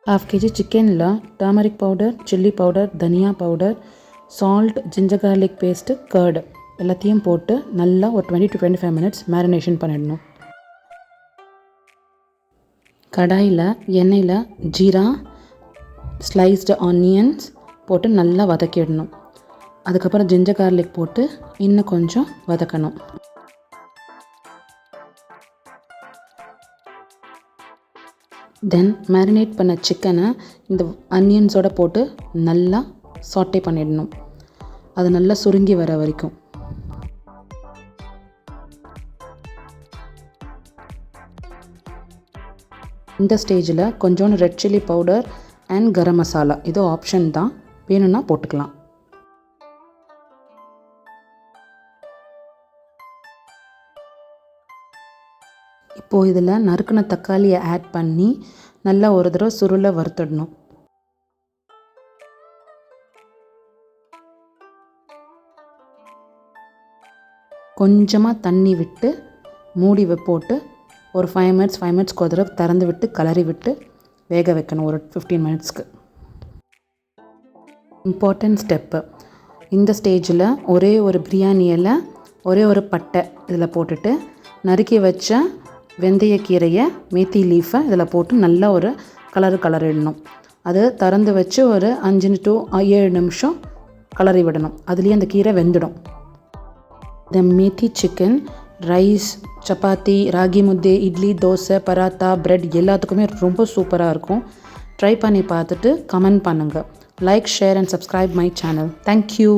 Half kg சிக்கனில் turmeric powder, chilli powder, தனியா powder, salt, ginger garlic paste, curd எல்லாத்தையும் போட்டு நல்லா ஒரு 20 to 25 minutes மேரினேஷன் பண்ணிடணும். கடாயில் எண்ணெயில் ஜீரா, ஸ்லைஸ்டு ஆனியன்ஸ் போட்டு நல்லா வதக்கிடணும். அதுக்கப்புறம் ஜிஞ்சர் கார்லிக் போட்டு இன்னும் கொஞ்சம் வதக்கணும். தென் மேரினேட் பண்ண சிக்கனை இந்த அனியன்ஸோடு போட்டு நல்லா சாட்டே பண்ணிடணும். அது நல்லா சுருங்கி வர வரைக்கும். இந்த ஸ்டேஜில் கொஞ்சோண்டு red chilli powder and garam masala, இது ஆப்ஷன் தான், வேணும்னா போட்டுக்கலாம். இப்போது இதில் நறுக்கின தக்காளியை ஆட் பண்ணி நல்லா ஒரு தடவை சுருளை வறுத்துடணும். கொஞ்சமாக தண்ணி விட்டு மூடி போட்டு ஒரு 5 minutes ஒரு தடவை திறந்து விட்டு கலரி விட்டு வேக வைக்கணும் ஒரு 15 minutesக்கு. இம்பார்ட்டன்ட் ஸ்டெப்பு, இந்த ஸ்டேஜில் ஒரே ஒரு பிரியாணி இலை, ஒரே ஒரு பட்டை இதில் போட்டுட்டு நறுக்கி வச்ச வெந்தயக்கீரையை, மேத்தி லீஃபை இதில் போட்டு நல்லா ஒரு கலரிடணும். அது திறந்து வச்சு ஒரு 5 to 7 நிமிஷம் கலரி விடணும். அதுலேயே அந்த கீரை வெந்துடும். இந்த மேத்தி சிக்கன் ரைஸ், சப்பாத்தி, ராகி முத்தை, இட்லி, தோசை, பராத்தா, பிரெட் எல்லாத்துக்குமே ரொம்ப சூப்பராக இருக்கும். ட்ரை பண்ணி பார்த்துட்டு கமெண்ட் பண்ணுங்கள். Like, share and subscribe my channel. Thank you.